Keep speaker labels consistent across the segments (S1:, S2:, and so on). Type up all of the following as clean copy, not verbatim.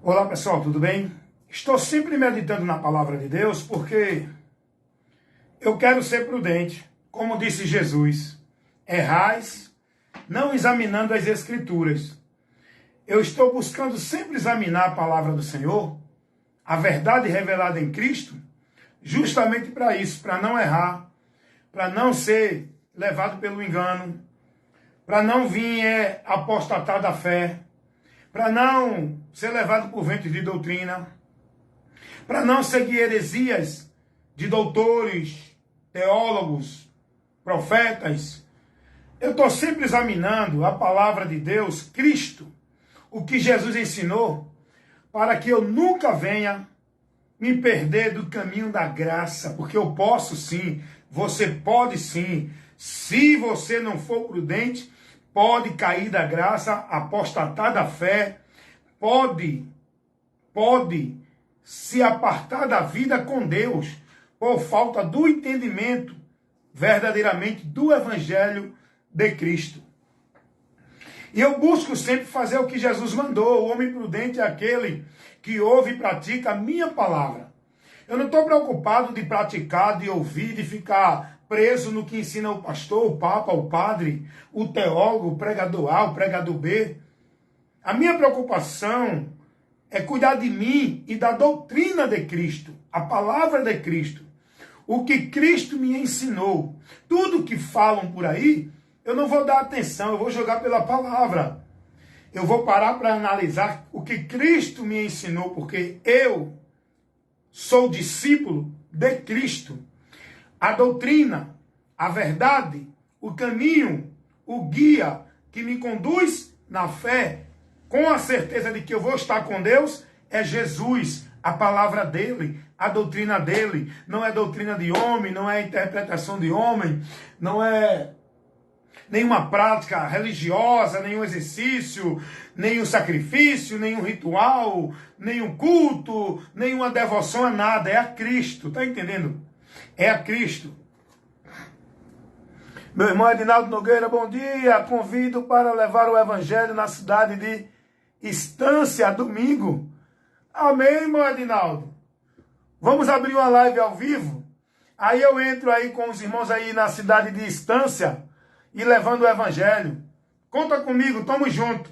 S1: Olá pessoal, tudo bem? Estou sempre meditando na palavra de Deus porque eu quero ser prudente. Como disse Jesus, errais não examinando as Escrituras. Eu estou buscando sempre examinar a palavra do Senhor, a verdade revelada em Cristo, justamente para isso, para não errar, para não ser levado pelo engano, para não vir apostatar da fé, para não ser levado por ventos de doutrina, para não seguir heresias de doutores, teólogos, profetas. Eu estou sempre examinando a palavra de Deus, Cristo, o que Jesus ensinou, para que eu nunca venha me perder do caminho da graça, porque eu posso sim, você pode sim. Se você não for prudente, pode cair da graça, apostatar da fé, pode se apartar da vida com Deus, por falta do entendimento verdadeiramente do Evangelho de Cristo. E eu busco sempre fazer o que Jesus mandou. O homem prudente é aquele que ouve e pratica a minha palavra. Eu não estou preocupado de praticar, de ouvir, de ficar preso no que ensina o pastor, o papa, o padre, o teólogo, o pregador A, o pregador B. A minha preocupação é cuidar de mim e da doutrina de Cristo, a palavra de Cristo. O que Cristo me ensinou. Tudo que falam por aí, eu não vou dar atenção, eu vou jogar pela palavra. Eu vou parar para analisar o que Cristo me ensinou, porque eu sou discípulo de Cristo. A doutrina, a verdade, o caminho, o guia que me conduz na fé, com a certeza de que eu vou estar com Deus, é Jesus, a palavra dele, a doutrina dele. Não é doutrina de homem, não é interpretação de homem, não é nenhuma prática religiosa, nenhum exercício, nenhum sacrifício, nenhum ritual, nenhum culto, nenhuma devoção a nada. É a Cristo, tá entendendo? É a Cristo. Meu irmão Edinaldo Nogueira, bom dia. Convido para levar o evangelho na cidade de Estância, domingo. Amém, irmão Edinaldo. Vamos abrir uma live ao vivo. Aí eu entro aí com os irmãos aí na cidade de Estância e levando o evangelho. Conta comigo, tamo junto.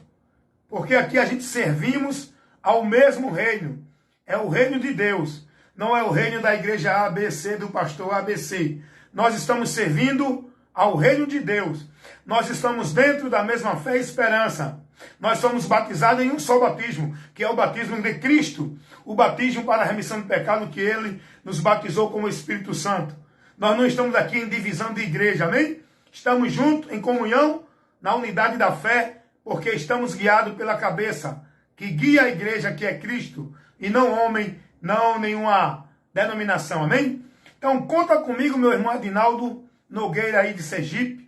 S1: Porque aqui a gente servimos ao mesmo reino. É o reino de Deus. Não é o reino da igreja ABC, do pastor ABC. Nós estamos servindo ao reino de Deus. Nós estamos dentro da mesma fé e esperança. Nós somos batizados em um só batismo, que é o batismo de Cristo. O batismo para a remissão do pecado que ele nos batizou como Espírito Santo. Nós não estamos aqui em divisão de igreja, amém? Estamos juntos, em comunhão, na unidade da fé, porque estamos guiados pela cabeça, que guia a igreja, que é Cristo, e não homem, não nenhuma denominação, amém? Então conta comigo, meu irmão Edinaldo Nogueira aí de Sergipe.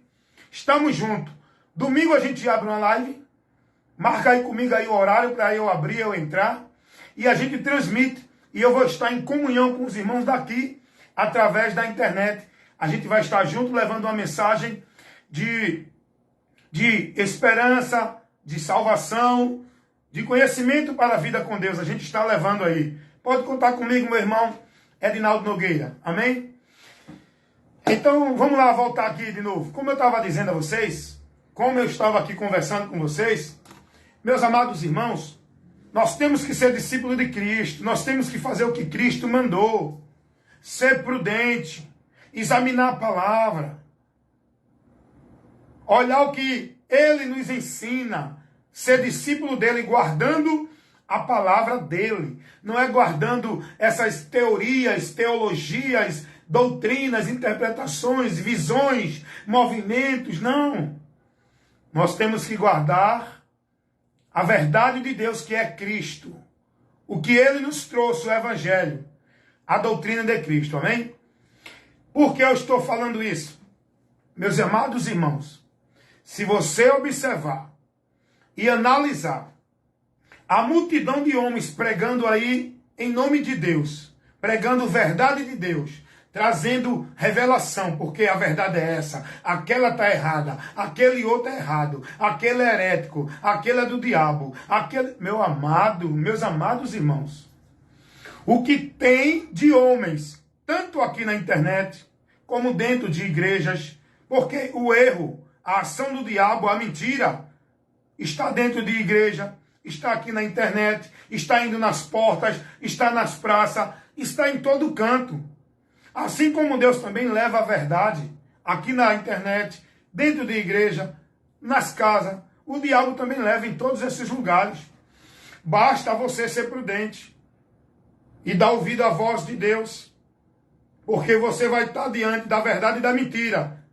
S1: Estamos juntos. Domingo a gente abre uma live. Marca aí comigo aí o horário para eu abrir, eu entrar. E a gente transmite. E eu vou estar em comunhão com os irmãos daqui, através da internet. A gente vai estar junto levando uma mensagem de esperança, de salvação, de conhecimento para a vida com Deus. A gente está levando aí. Pode contar comigo, meu irmão Edinaldo Nogueira. Amém? Então, vamos lá voltar aqui de novo. Como eu estava dizendo a vocês, como eu estava aqui conversando com vocês, meus amados irmãos, nós temos que ser discípulos de Cristo. Nós temos que fazer o que Cristo mandou. Ser prudente. Examinar a palavra. Olhar o que ele nos ensina. Ser discípulo dele, guardando a palavra dele. Não é guardando essas teorias, teologias, doutrinas, interpretações, visões, movimentos, não. Nós temos que guardar a verdade de Deus, que é Cristo. O que ele nos trouxe, o Evangelho. A doutrina de Cristo, amém? Por que eu estou falando isso? Meus amados irmãos, se você observar e analisar a multidão de homens pregando aí em nome de Deus, pregando verdade de Deus, trazendo revelação, porque a verdade é essa, aquela está errada, aquele outro é errado, aquele é herético, aquele é do diabo, aquele... Meus amados irmãos, o que tem de homens, tanto aqui na internet, como dentro de igrejas, porque o erro, a ação do diabo, a mentira, está dentro de igreja, está aqui na internet, está indo nas portas, está nas praças, está em todo canto. Assim como Deus também leva a verdade aqui na internet, dentro de igreja, nas casas, o diabo também leva em todos esses lugares. Basta você ser prudente e dar ouvido à voz de Deus, porque você vai estar diante da verdade e da mentira.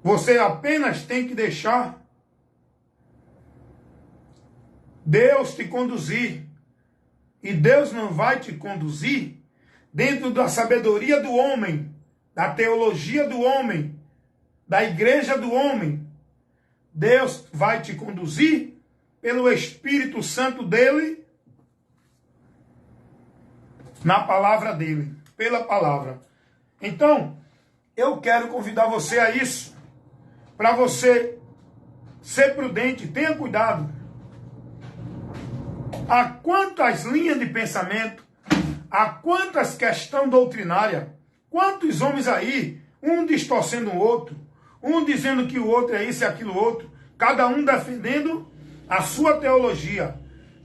S1: Você apenas tem que deixar Deus te conduzir. E Deus não vai te conduzir dentro da sabedoria do homem, da teologia do homem, da igreja do homem. Deus vai te conduzir pelo Espírito Santo dele, na palavra dele, pela palavra. Então, eu quero convidar você a isso, para você ser prudente, tenha cuidado. Há quantas linhas de pensamento, há quantas questões doutrinárias, quantos homens aí, um distorcendo o outro, um dizendo que o outro é isso e aquilo outro, cada um defendendo a sua teologia,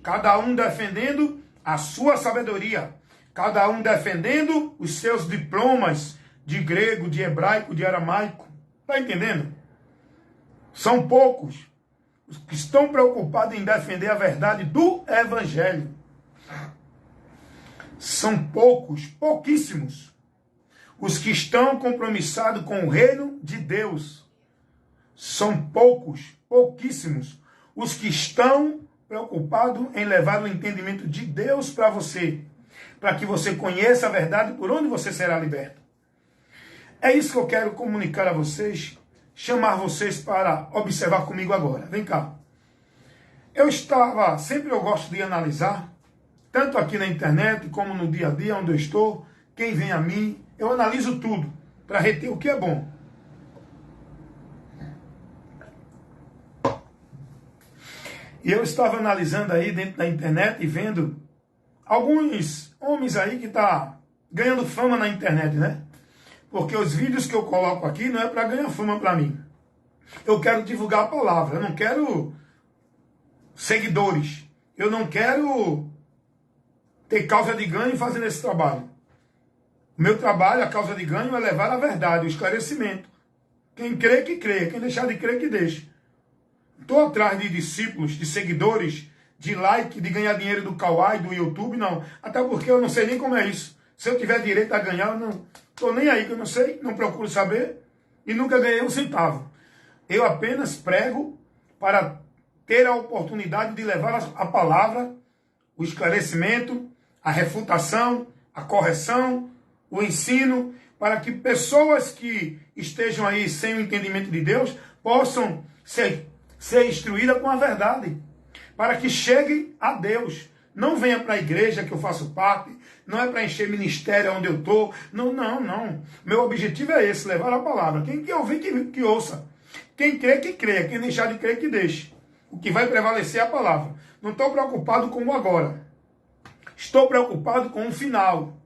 S1: cada um defendendo a sua sabedoria, cada um defendendo os seus diplomas de grego, de hebraico, de aramaico. Está entendendo? São poucos os que estão preocupados em defender a verdade do Evangelho. São poucos, pouquíssimos, os que estão compromissados com o reino de Deus. São poucos, pouquíssimos, os que estão preocupados em levar o entendimento de Deus para você, para que você conheça a verdade por onde você será liberto. É isso que eu quero comunicar a vocês, chamar vocês para observar comigo agora. Vem cá. Sempre eu gosto de analisar, tanto aqui na internet como no dia a dia onde eu estou, quem vem a mim, eu analiso tudo para reter o que é bom. E eu estava analisando aí dentro da internet e vendo alguns homens aí que estão ganhando fama na internet, né? Porque os vídeos que eu coloco aqui não é para ganhar fama para mim. Eu quero divulgar a palavra, eu não quero seguidores, eu não quero ter causa de ganho fazendo esse trabalho. O meu trabalho, a causa de ganho é levar a verdade, o esclarecimento. Quem crê, que crê, quem deixar de crer, que deixe. Estou atrás de discípulos, de seguidores, de like, de ganhar dinheiro do Kawaii, do YouTube, não. Até porque eu não sei nem como é isso. Se eu tiver direito a ganhar, eu não estou nem aí, que eu não sei, não procuro saber e nunca ganhei um centavo. Eu apenas prego para ter a oportunidade de levar a palavra, o esclarecimento, a refutação, a correção, o ensino, para que pessoas que estejam aí sem o entendimento de Deus possam ser instruídas com a verdade, para que cheguem a Deus. Não venha para a igreja que eu faço parte, não é para encher ministério onde eu estou, não. Meu objetivo é esse, levar a palavra. Quem quer ouvir, que ouça. Quem crê, que creia. Quem deixar de crer, que deixe. O que vai prevalecer é a palavra. Não estou preocupado com o agora. Estou preocupado com o final.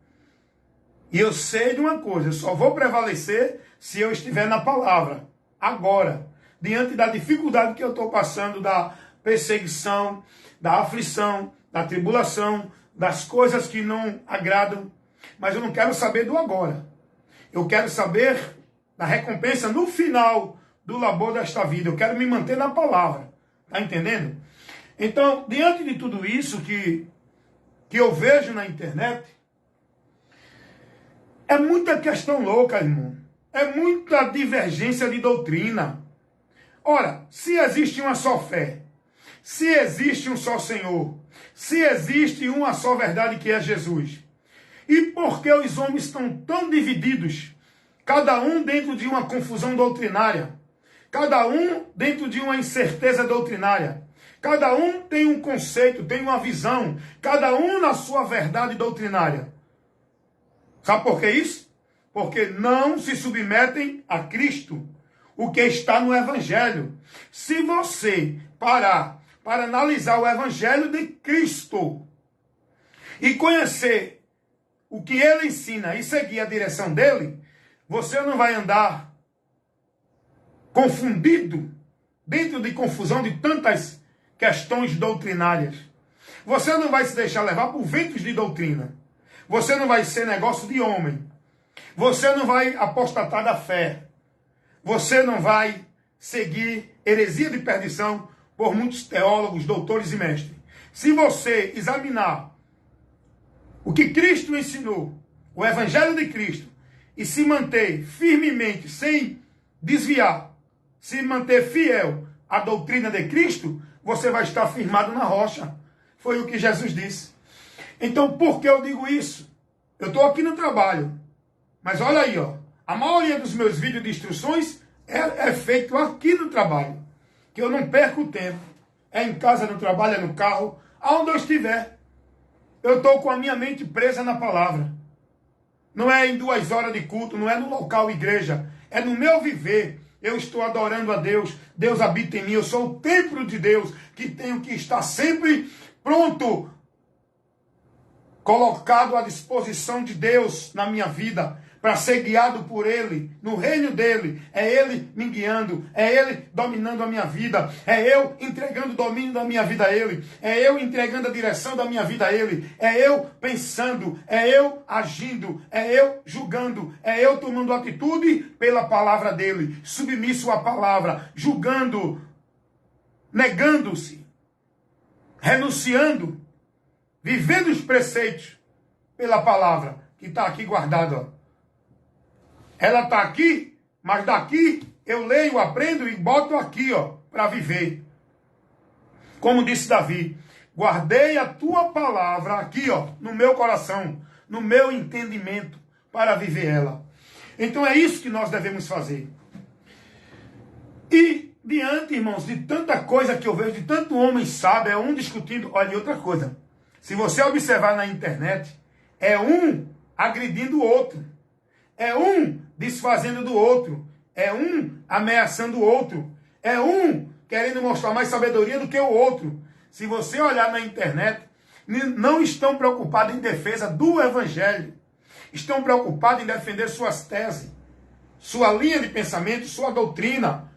S1: E eu sei de uma coisa, eu só vou prevalecer se eu estiver na palavra. Agora, diante da dificuldade que eu estou passando, da perseguição, da aflição, da tribulação, das coisas que não agradam. Mas eu não quero saber do agora. Eu quero saber da recompensa no final do labor desta vida. Eu quero me manter na palavra. Está entendendo? Então, diante de tudo isso que eu vejo na internet, é muita questão louca, irmão. É muita divergência de doutrina. Ora, se existe uma só fé, se existe um só Senhor, se existe uma só verdade que é Jesus, e por que os homens estão tão divididos, cada um dentro de uma confusão doutrinária, cada um dentro de uma incerteza doutrinária, cada um tem um conceito, tem uma visão, cada um na sua verdade doutrinária. Sabe por que isso? porque não se submetem a Cristo, o que está no Evangelho. Se você parar para analisar o Evangelho de Cristo e conhecer o que ele ensina e seguir a direção dele, você não vai andar confundido dentro de confusão de tantas questões doutrinárias. Você não vai se deixar levar por ventos de doutrina. Você não vai ser negócio de homem. Você não vai apostatar da fé. Você não vai seguir heresia de perdição por muitos teólogos, doutores e mestres. Se você examinar o que Cristo ensinou, o Evangelho de Cristo, e se manter firmemente, sem desviar, se manter fiel à doutrina de Cristo, você vai estar firmado na rocha. Foi o que Jesus disse. Então, por que eu digo isso? Eu estou aqui no trabalho, mas olha aí, ó, a maioria dos meus vídeos de instruções é feito aqui no trabalho, que eu não perco tempo. É em casa, no trabalho, é no carro, aonde eu estiver. Eu estou com a minha mente presa na palavra. Não é em 2 horas de culto, não é no local igreja, é no meu viver. Eu estou adorando a Deus, Deus habita em mim, eu sou o templo de Deus, que tenho que estar sempre pronto, colocado à disposição de Deus na minha vida, para ser guiado por Ele, no reino dEle. É Ele me guiando, é Ele dominando a minha vida, é eu entregando o domínio da minha vida a Ele, é eu entregando a direção da minha vida a Ele, é eu pensando, é eu agindo, é eu julgando, é eu tomando atitude pela palavra dEle, submisso à palavra, julgando, negando-se, renunciando, vivendo os preceitos pela palavra, que está aqui guardada, ó. Ela está aqui, mas daqui eu leio, aprendo e boto aqui, ó, para viver. Como disse Davi, guardei a tua palavra aqui, ó, no meu coração, no meu entendimento, para viver ela. Então é isso que nós devemos fazer. E diante, irmãos, de tanta coisa que eu vejo, de tanto homem sábio, é um discutindo. Olha, outra coisa. Se você observar na internet, é um agredindo o outro. É um desfazendo do outro. É um ameaçando o outro. É um querendo mostrar mais sabedoria do que o outro. Se você olhar na internet, não estão preocupados em defesa do Evangelho. Estão preocupados em defender suas teses, sua linha de pensamento, sua doutrina.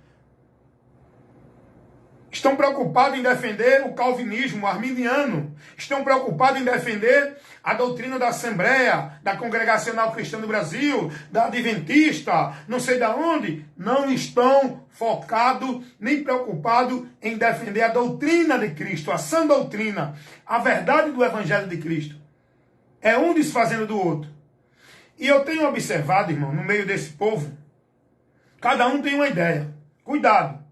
S1: Estão preocupados em defender o calvinismo, o arminiano. Estão preocupados em defender a doutrina da Assembleia, da Congregacional Cristã do Brasil, da Adventista, não sei de onde. Não estão focados nem preocupados em defender a doutrina de Cristo, a sã doutrina, a verdade do Evangelho de Cristo. É um desfazendo do outro. E eu tenho observado, irmão, no meio desse povo, cada um tem uma ideia. Cuidado.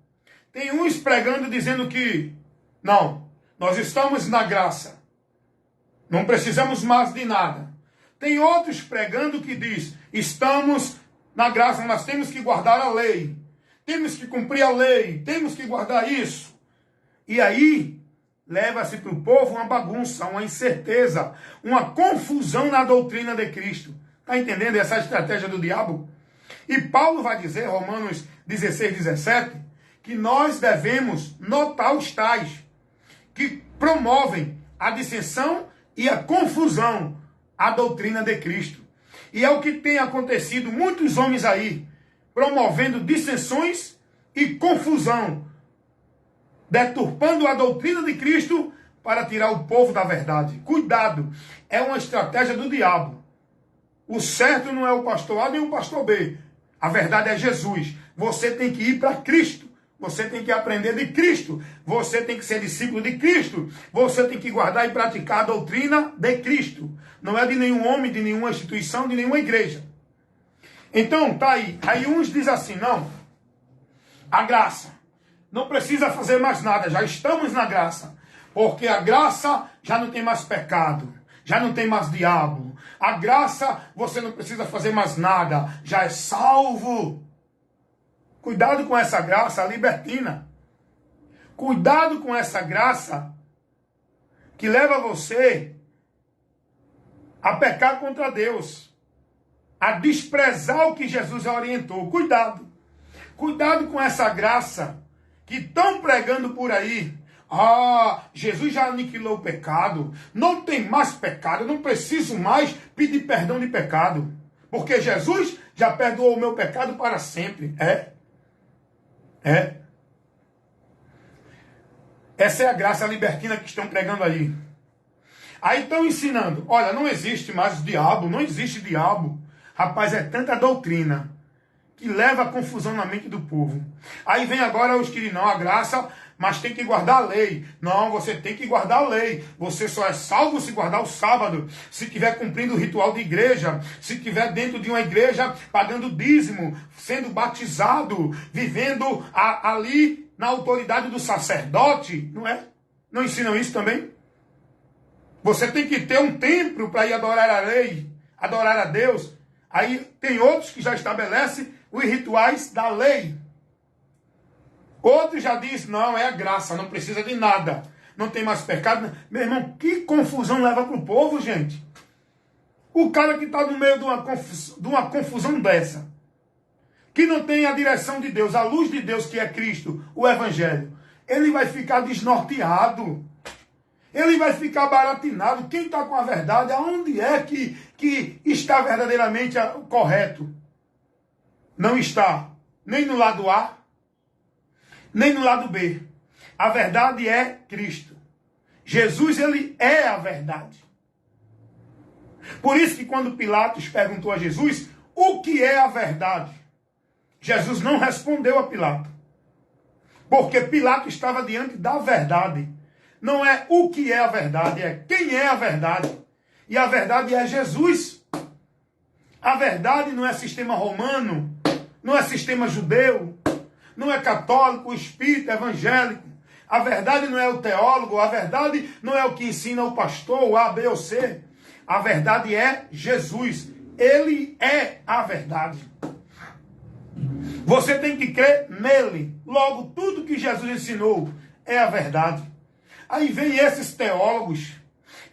S1: Tem uns pregando dizendo que, não, nós estamos na graça. Não precisamos mais de nada. Tem outros pregando que diz, estamos na graça, mas temos que guardar a lei. Temos que cumprir a lei. Temos que guardar isso. E aí, leva-se para o povo uma bagunça, uma incerteza, uma confusão na doutrina de Cristo. Está entendendo essa estratégia do diabo? E Paulo vai dizer, Romanos 16, 17, que nós devemos notar os tais que promovem a dissensão e a confusão à doutrina de Cristo. E é o que tem acontecido, muitos homens aí, promovendo dissensões e confusão, deturpando a doutrina de Cristo para tirar o povo da verdade. Cuidado, é uma estratégia do diabo. O certo não é o pastor A nem o pastor B. A verdade é Jesus. Você tem que ir para Cristo. Você tem que aprender de Cristo. Você tem que ser discípulo de Cristo. Você tem que guardar e praticar a doutrina de Cristo. Não é de nenhum homem, de nenhuma instituição, de nenhuma igreja. Então, tá aí. Aí uns dizem assim, não, a graça. Não precisa fazer mais nada, já estamos na graça. Porque a graça já não tem mais pecado. Já não tem mais diabo. A graça, você não precisa fazer mais nada. Já é salvo. Cuidado com essa graça libertina. Cuidado com essa graça que leva você a pecar contra Deus. a desprezar o que Jesus orientou. Cuidado. Cuidado com essa graça que estão pregando por aí. Ah, Jesus já aniquilou o pecado. Não tem mais pecado. Eu não preciso mais pedir perdão de pecado. Porque Jesus já perdoou o meu pecado para sempre. É. Essa é a graça libertina que estão pregando aí. Aí estão ensinando. Olha, não existe mais o diabo. Não existe diabo. Rapaz, é tanta doutrina que leva a confusão na mente do povo. Aí vem agora os que dizem, não, a graça, mas tem que guardar a lei. Não, você tem que guardar a lei. Você só é salvo se guardar o sábado, se estiver cumprindo o ritual de igreja, se estiver dentro de uma igreja pagando dízimo, sendo batizado, vivendo ali na autoridade do sacerdote, não é? Não ensinam isso também? Você tem que ter um templo para ir adorar a lei, adorar a Deus. Aí tem outros que já estabelecem os rituais da lei. Outros já dizem, não, é a graça, não precisa de nada. Não tem mais pecado. Meu irmão, que confusão leva para o povo, gente. O cara que está no meio de uma confusão dessa, que não tem a direção de Deus, a luz de Deus que é Cristo, o Evangelho, ele vai ficar desnorteado. Ele vai ficar baratinado. Quem está com a verdade, aonde é que está verdadeiramente correto? Não está nem no lado A, nem no lado B. A verdade é Cristo. Jesus, ele é a verdade. Por isso que quando Pilatos perguntou a Jesus, o que é a verdade? Jesus não respondeu a Pilatos. Porque Pilatos estava diante da verdade. Não é o que é a verdade, é quem é a verdade. E a verdade é Jesus. A verdade não é sistema romano, não é sistema judeu, não é católico, espírita, evangélico. A verdade não é o teólogo, a verdade não é o que ensina o pastor, o A, B ou C. A verdade é Jesus. Ele é a verdade. Você tem que crer nele. Logo, tudo que Jesus ensinou é a verdade. Aí vem esses teólogos,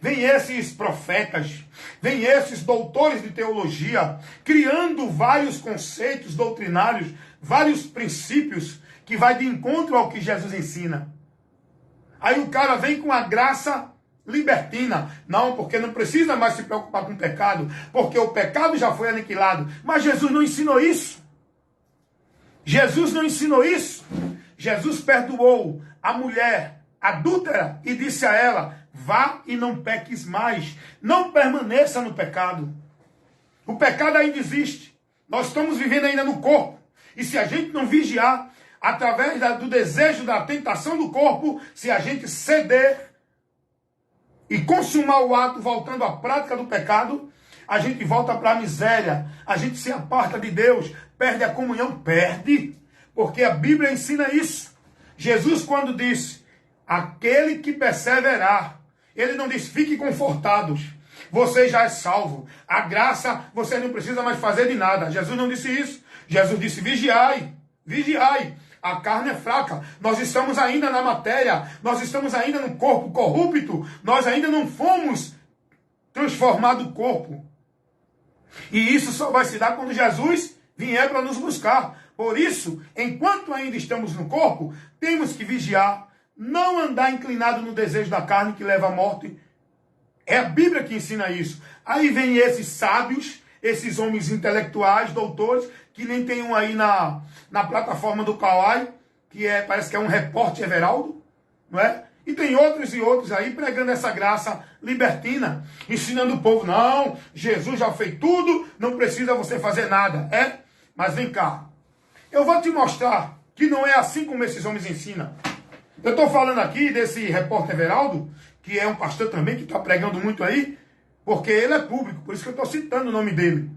S1: vem esses profetas, vem esses doutores de teologia, criando vários conceitos doutrinários, vários princípios que vai de encontro ao que Jesus ensina. Aí o cara vem com a graça libertina. Não, porque não precisa mais se preocupar com o pecado, porque o pecado já foi aniquilado. Mas Jesus não ensinou isso. Jesus não ensinou isso. Jesus perdoou a mulher adúltera e disse a ela, vá e não peques mais. Não permaneça no pecado. O pecado ainda existe. Nós estamos vivendo ainda no corpo. E se a gente não vigiar, através do desejo, da tentação do corpo, se a gente ceder e consumar o ato, voltando à prática do pecado, a gente volta para a miséria. A gente se aparta de Deus, perde a comunhão, perde. Porque a Bíblia ensina isso. Jesus, quando disse, aquele que perseverar, ele não diz, fique confortados, você já é salvo, a graça, você não precisa mais fazer de nada. Jesus não disse isso. Jesus disse, vigiai, vigiai, a carne é fraca, nós estamos ainda na matéria, nós estamos ainda no corpo corrupto, nós ainda não fomos transformados o corpo. E isso só vai se dar quando Jesus vier para nos buscar. Por isso, enquanto ainda estamos no corpo, temos que vigiar, não andar inclinado no desejo da carne que leva à morte. É a Bíblia que ensina isso. Aí vem esses sábios, esses homens intelectuais, doutores, que nem tem um aí na plataforma do Kawai, que parece que é um repórter Everaldo, não é? E tem outros e outros aí pregando essa graça libertina, ensinando o povo, não, Jesus já fez tudo, não precisa você fazer nada. Mas vem cá, eu vou te mostrar que não é assim como esses homens ensinam. Eu estou falando aqui desse repórter Everaldo, que é um pastor também, que está pregando muito aí, porque ele é público, por isso que eu estou citando o nome dele.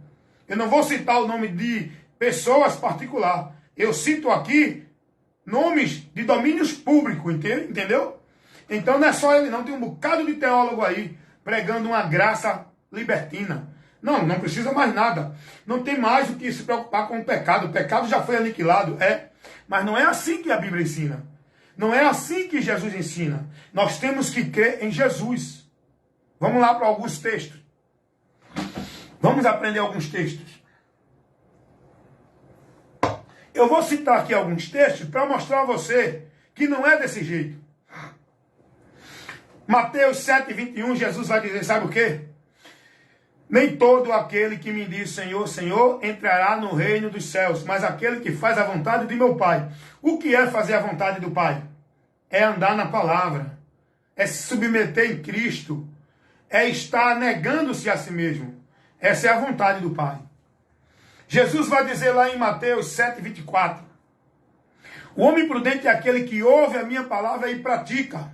S1: Eu não vou citar o nome de pessoas particulares. Eu cito aqui nomes de domínios públicos, entendeu? Então não é só ele não, tem um bocado de teólogo aí, pregando uma graça libertina. Não precisa mais nada. Não tem mais o que se preocupar com o pecado já foi aniquilado, Mas não é assim que a Bíblia ensina. Não é assim que Jesus ensina. Nós temos que crer em Jesus. Vamos lá para alguns textos. Vamos aprender alguns textos. Eu vou citar aqui alguns textos para mostrar a você que não é desse jeito. Mateus 7:21, Jesus vai dizer, sabe o quê? Nem todo aquele que me diz Senhor, Senhor, entrará no reino dos céus, mas aquele que faz a vontade de meu Pai. O que é fazer a vontade do Pai? É andar na palavra, é se submeter em Cristo, é estar negando-se a si mesmo. Essa é a vontade do Pai. Jesus vai dizer lá em Mateus 7:24, o homem prudente é aquele que ouve a minha palavra e pratica.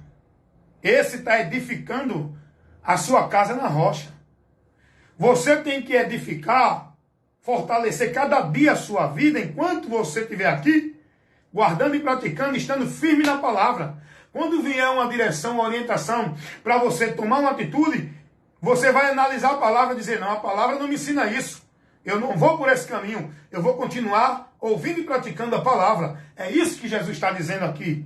S1: Esse está edificando a sua casa na rocha. Você tem que edificar, fortalecer cada dia a sua vida, enquanto você estiver aqui, guardando e praticando, estando firme na palavra. Quando vier uma direção, uma orientação, para você tomar uma atitude, você vai analisar a palavra e dizer, não, a palavra não me ensina isso. Eu não vou por esse caminho. Eu vou continuar ouvindo e praticando a palavra. É isso que Jesus está dizendo aqui.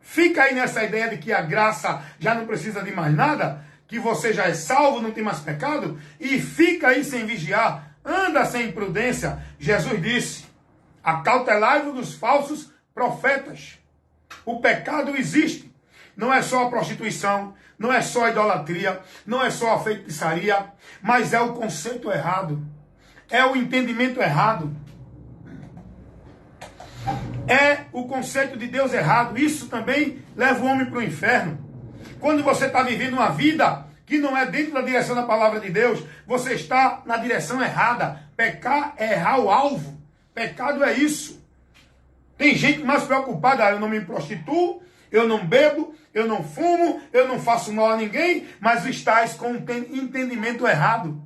S1: Fica aí nessa ideia de que a graça já não precisa de mais nada, que você já é salvo, não tem mais pecado, e fica aí sem vigiar, anda sem imprudência. Jesus disse, acautelai-vos dos falsos profetas. O pecado existe. Não é só a prostituição, não é só a idolatria, não é só a feitiçaria, mas é o conceito errado. É o entendimento errado. É o conceito de Deus errado. Isso também leva o homem para o inferno. Quando você está vivendo uma vida que não é dentro da direção da palavra de Deus, você está na direção errada. Pecar é errar o alvo. Pecado é isso. Tem gente mais preocupada, eu não me prostituo, eu não bebo, eu não fumo, eu não faço mal a ninguém, mas estás com um entendimento errado.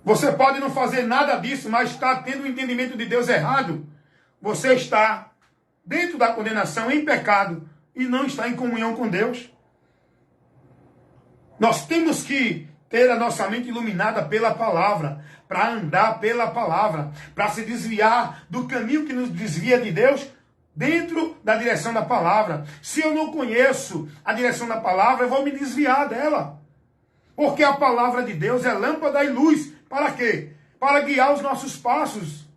S1: Você pode não fazer nada disso, mas está tendo um entendimento de Deus errado. Você está dentro da condenação, em pecado, e não está em comunhão com Deus. Nós temos que ter a nossa mente iluminada pela palavra, para andar pela palavra, para se desviar do caminho que nos desvia de Deus, dentro da direção da palavra. Se eu não conheço a direção da palavra, eu vou me desviar dela. Porque a palavra de Deus é lâmpada e luz. Para quê? Para guiar os nossos passos.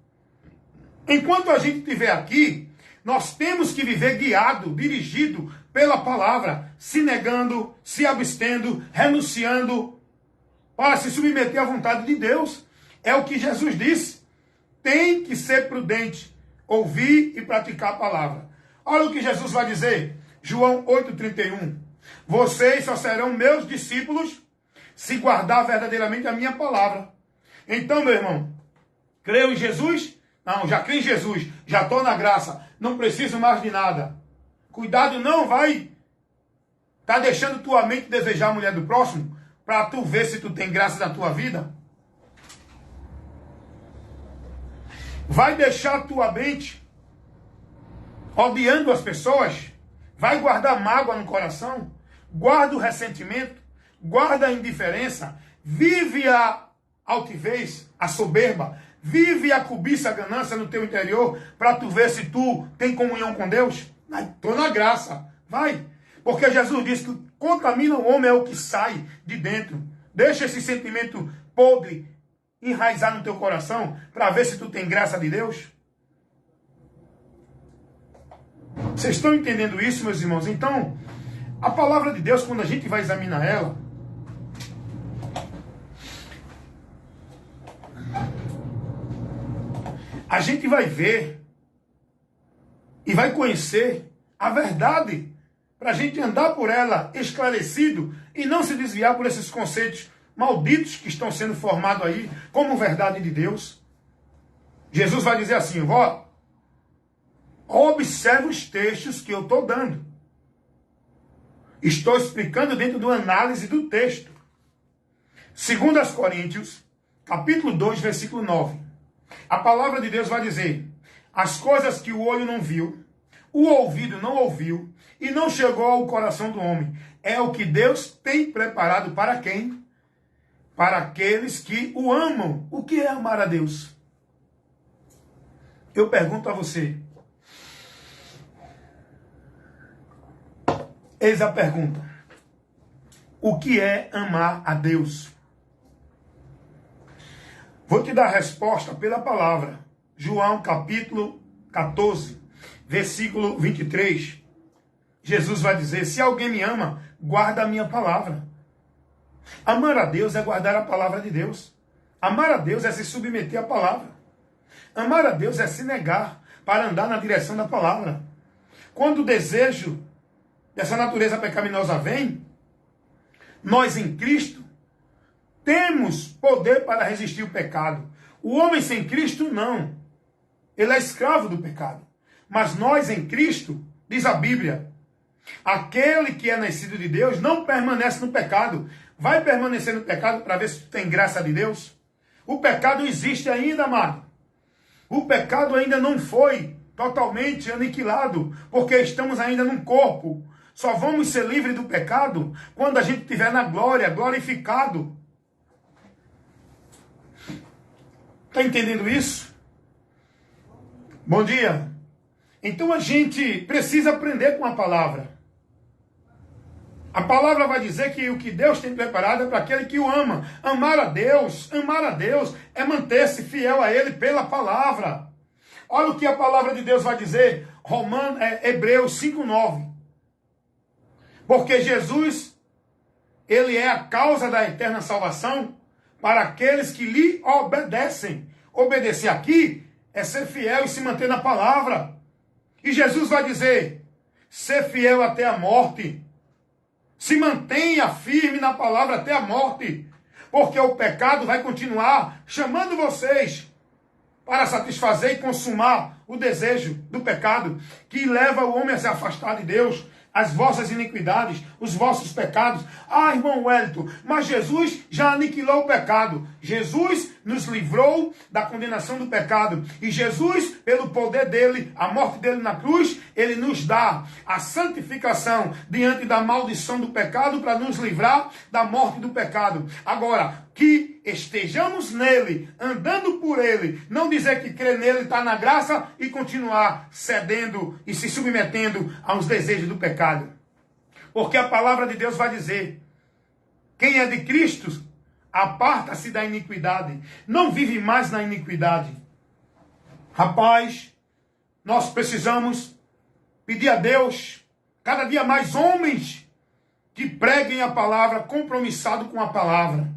S1: Enquanto a gente estiver aqui, nós temos que viver guiado, dirigido pela palavra, se negando, se abstendo, renunciando, para se submeter à vontade de Deus. É o que Jesus disse. Tem que ser prudente, ouvir e praticar a palavra. Olha o que Jesus vai dizer, João 8,31. Vocês só serão meus discípulos se guardar verdadeiramente a minha palavra. Então, meu irmão, creio em Jesus? Não, já creio em Jesus, já estou na graça, não preciso mais de nada. Cuidado, não vai tá deixando tua mente desejar a mulher do próximo, para tu ver se tu tem graça na tua vida. Vai deixar tua mente odiando as pessoas, vai guardar mágoa no coração, guarda o ressentimento, guarda a indiferença, vive a altivez, a soberba, vive a cobiça, a ganância no teu interior, para tu ver se tu tem comunhão com Deus. Estou na graça, vai. Porque Jesus disse que contamina o homem é o que sai de dentro. Deixa esse sentimento podre enraizar no teu coração, para ver se tu tem graça de Deus. Vocês estão entendendo isso, meus irmãos? Então, a palavra de Deus, quando a gente vai examinar ela, a gente vai ver e vai conhecer a verdade, para a gente andar por ela esclarecido e não se desviar por esses conceitos malditos que estão sendo formados aí como verdade de Deus. Jesus vai dizer assim, observe os textos que eu estou dando. Estou explicando dentro de uma análise do texto. 2 Coríntios, capítulo 2, versículo 9. A palavra de Deus vai dizer, as coisas que o olho não viu, o ouvido não ouviu, e não chegou ao coração do homem, é o que Deus tem preparado para quem? Para aqueles que o amam. O que é amar a Deus? Eu pergunto a você. Eis a pergunta. O que é amar a Deus? Vou te dar a resposta pela palavra. João capítulo 14, versículo 23. Jesus vai dizer: se alguém me ama, guarda a minha palavra. Amar a Deus é guardar a palavra de Deus. Amar a Deus é se submeter à palavra. Amar a Deus é se negar para andar na direção da palavra. Quando o desejo dessa natureza pecaminosa vem, nós em Cristo temos poder para resistir o pecado. O homem sem Cristo não. Ele é escravo do pecado. Mas nós em Cristo, diz a Bíblia, aquele que é nascido de Deus não permanece no pecado. Vai permanecer no pecado para ver se tem graça de Deus? O pecado existe ainda, amado. O pecado ainda não foi totalmente aniquilado, porque estamos ainda num corpo. Só vamos ser livres do pecado quando a gente estiver na glória, glorificado. Está entendendo isso? Bom dia. Então a gente precisa aprender com a palavra. A palavra vai dizer que o que Deus tem preparado é para aquele que o ama. Amar a Deus é manter-se fiel a Ele pela palavra. Olha o que a palavra de Deus vai dizer, Hebreus 5:9. Porque Jesus, Ele é a causa da eterna salvação para aqueles que lhe obedecem. Obedecer aqui é ser fiel e se manter na palavra. E Jesus vai dizer, ser fiel até a morte. Se mantenha firme na palavra até a morte, porque o pecado vai continuar chamando vocês para satisfazer e consumar o desejo do pecado, que leva o homem a se afastar de Deus, as vossas iniquidades, os vossos pecados. Ah, irmão Wellington, mas Jesus já aniquilou o pecado. Jesus nos livrou da condenação do pecado. E Jesus, pelo poder dele, a morte dele na cruz, ele nos dá a santificação diante da maldição do pecado para nos livrar da morte do pecado. Agora, que estejamos nele, andando por ele, não dizer que crer nele está na graça e continuar cedendo e se submetendo aos desejos do pecado. Porque a palavra de Deus vai dizer, quem é de Cristo, aparta-se da iniquidade, não vive mais na iniquidade. Rapaz, nós precisamos pedir a Deus, cada dia mais homens que preguem a palavra, compromissado com a palavra,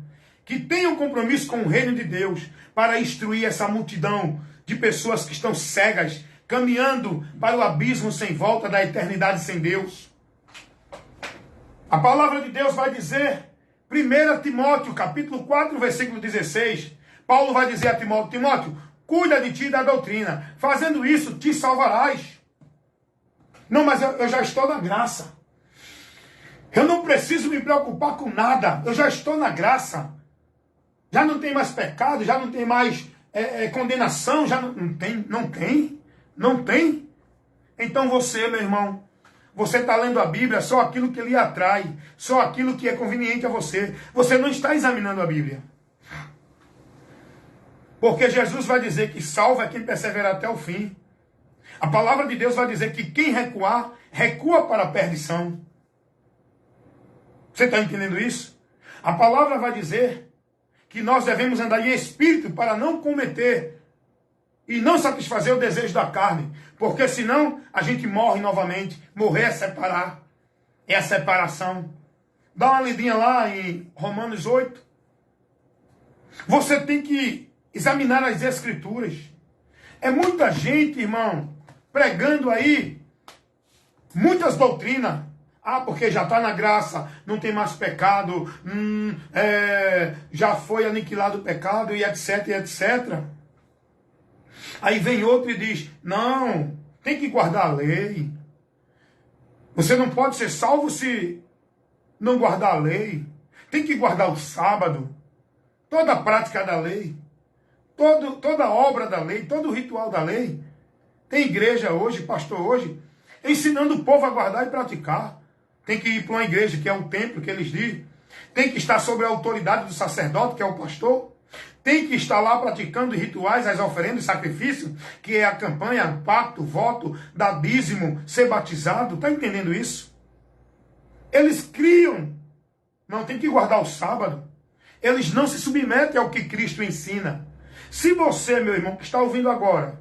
S1: que tenham compromisso com o reino de Deus, para instruir essa multidão de pessoas que estão cegas, caminhando para o abismo sem volta da eternidade sem Deus. A palavra de Deus vai dizer, 1 Timóteo, capítulo 4, versículo 16, Paulo vai dizer a Timóteo, Timóteo, cuida de ti e da doutrina, fazendo isso te salvarás. Não, mas eu já estou na graça. Eu não preciso me preocupar com nada, eu já estou na graça. Já não tem mais pecado, já não tem mais condenação, já não tem. Então você, meu irmão, você está lendo a Bíblia só aquilo que lhe atrai, só aquilo que é conveniente a você. Você não está examinando a Bíblia. Porque Jesus vai dizer que salva é quem persevera até o fim. A palavra de Deus vai dizer que quem recuar, recua para a perdição. Você está entendendo isso? A palavra vai dizer que nós devemos andar em espírito para não cometer e não satisfazer o desejo da carne, porque senão a gente morre novamente. Morrer é separar, é a separação. Dá uma lidinha lá em Romanos 8. Você tem que examinar as escrituras. É muita gente, irmão, pregando aí muitas doutrinas. Ah, porque já está na graça, não tem mais pecado, já foi aniquilado o pecado, e etc, e etc. Aí vem outro e diz, não, tem que guardar a lei. Você não pode ser salvo se não guardar a lei. Tem que guardar o sábado, toda a prática da lei, toda a obra da lei, todo o ritual da lei. Tem igreja hoje, pastor hoje, ensinando o povo a guardar e praticar. Tem que ir para uma igreja, que é o templo, que eles dizem. Tem que estar sob a autoridade do sacerdote, que é o pastor. Tem que estar lá praticando rituais, as oferendas, sacrifício, que é a campanha, pacto, voto, dar dízimo, ser batizado. Está entendendo isso? Eles criam. Não tem que guardar o sábado. Eles não se submetem ao que Cristo ensina. Se você, meu irmão, que está ouvindo agora,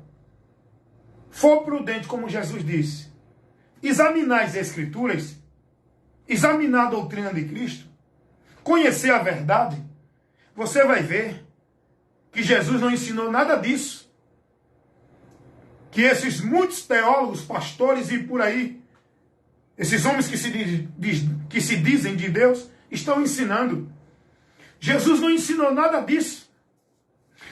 S1: for prudente, como Jesus disse, examinar as Escrituras, examinar a doutrina de Cristo, conhecer a verdade, você vai ver que Jesus não ensinou nada disso. Que esses muitos teólogos, pastores e por aí, esses homens que se dizem de Deus, estão ensinando. Jesus não ensinou nada disso.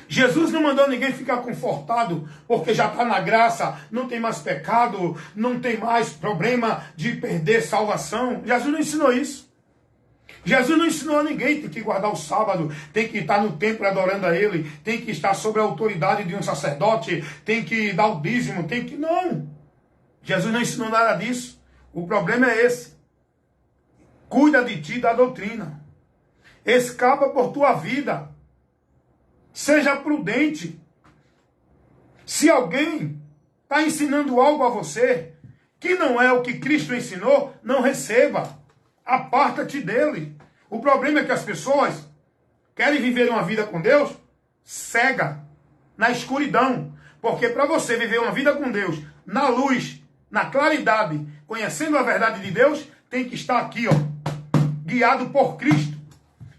S1: Jesus não mandou ninguém ficar confortado, porque já está na graça, não tem mais pecado, não tem mais problema de perder salvação. Jesus não ensinou isso. Jesus não ensinou a ninguém, tem que guardar o sábado, tem que estar no templo adorando a Ele, tem que estar sob a autoridade de um sacerdote, tem que dar o dízimo, tem que... Não! Jesus não ensinou nada disso. O problema é esse. Cuida de ti, da doutrina. Escapa por tua vida. Seja prudente. Se alguém está ensinando algo a você que não é o que Cristo ensinou, não receba. Aparta-te dele. O problema é que as pessoas querem viver uma vida com Deus cega, na escuridão. Porque para você viver uma vida com Deus, na luz, na claridade, conhecendo a verdade de Deus, tem que estar aqui, ó, guiado por Cristo.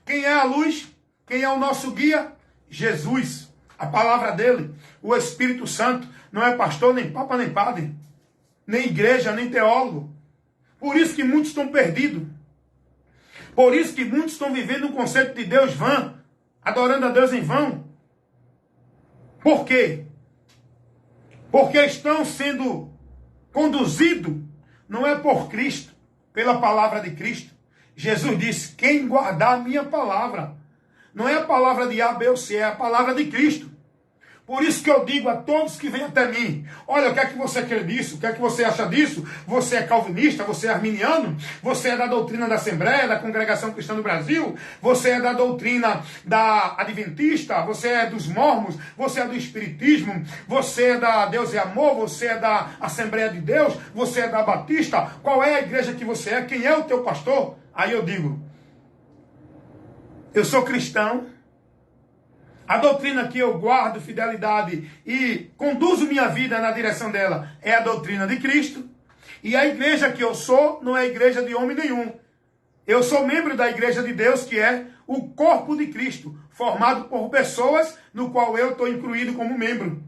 S1: Quem é a luz? Quem é o nosso guia? Jesus. A palavra dele, o Espírito Santo. Não é pastor, nem papa, nem padre, nem igreja, nem teólogo. Por isso que muitos estão perdidos. Por isso que muitos estão vivendo um conceito de Deus vã, adorando a Deus em vão. Por quê? Porque estão sendo conduzidos, não é por Cristo, pela palavra de Cristo. Jesus disse, quem guardar a minha palavra, não é a palavra de A, B ou C, é a palavra de Cristo. Por isso que eu digo a todos que vêm até mim, olha, o que é que você crê disso? O que é que você acha disso? Você é calvinista? Você é arminiano? Você é da doutrina da Assembleia, da Congregação Cristã do Brasil? Você é da doutrina da Adventista? Você é dos mormons? Você é do Espiritismo? Você é da Deus é Amor? Você é da Assembleia de Deus? Você é da Batista? Qual é a igreja que você é? Quem é o teu pastor? Aí eu digo, eu sou cristão. A doutrina que eu guardo fidelidade e conduzo minha vida na direção dela é a doutrina de Cristo. E a igreja que eu sou não é igreja de homem nenhum. Eu sou membro da igreja de Deus, que é o corpo de Cristo, formado por pessoas no qual eu estou incluído como membro.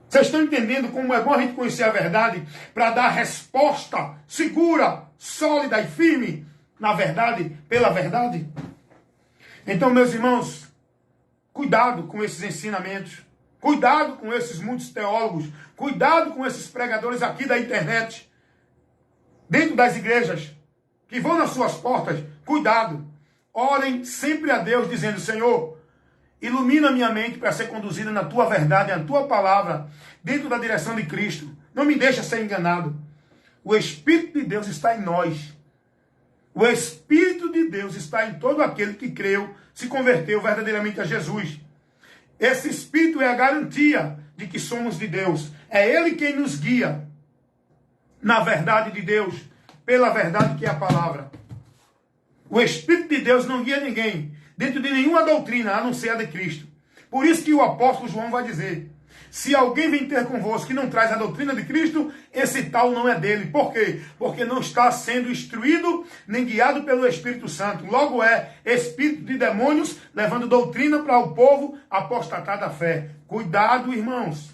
S1: Vocês estão entendendo como é bom a gente conhecer a verdade para dar resposta segura, sólida e firme na verdade, pela verdade? Então, meus irmãos, cuidado com esses ensinamentos, cuidado com esses muitos teólogos, cuidado com esses pregadores aqui da internet, dentro das igrejas, que vão nas suas portas, cuidado. Orem sempre a Deus, dizendo, Senhor, ilumina minha mente para ser conduzida na tua verdade, na tua palavra, dentro da direção de Cristo. Não me deixa ser enganado. O Espírito de Deus está em nós. O Espírito de Deus está em todo aquele que creu, se converteu verdadeiramente a Jesus. Esse Espírito é a garantia de que somos de Deus. É Ele quem nos guia na verdade de Deus, pela verdade que é a palavra. O Espírito de Deus não guia ninguém dentro de nenhuma doutrina, a não ser a de Cristo. Por isso que o apóstolo João vai dizer, se alguém vem ter convosco que não traz a doutrina de Cristo, esse tal não é dele. Por quê? Porque não está sendo instruído nem guiado pelo Espírito Santo. Logo é espírito de demônios levando doutrina para o povo apostatar da fé. Cuidado, irmãos.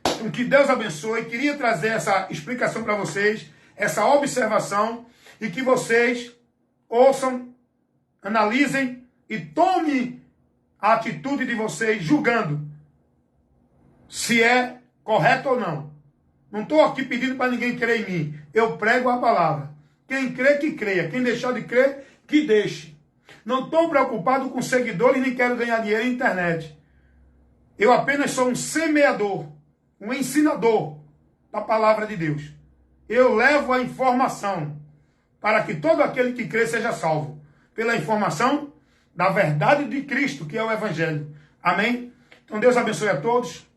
S1: Então, que Deus abençoe. Queria trazer essa explicação para vocês, essa observação, e que vocês ouçam, analisem e tomem a atitude de vocês julgando se é correto ou não. Não estou aqui pedindo para ninguém crer em mim. Eu prego a palavra. Quem crê, que creia. Quem deixar de crer, que deixe. Não estou preocupado com seguidores, nem quero ganhar dinheiro na internet. Eu apenas sou um semeador, um ensinador da palavra de Deus. Eu levo a informação para que todo aquele que crê seja salvo. Pela informação da verdade de Cristo, que é o Evangelho. Amém? Então Deus abençoe a todos.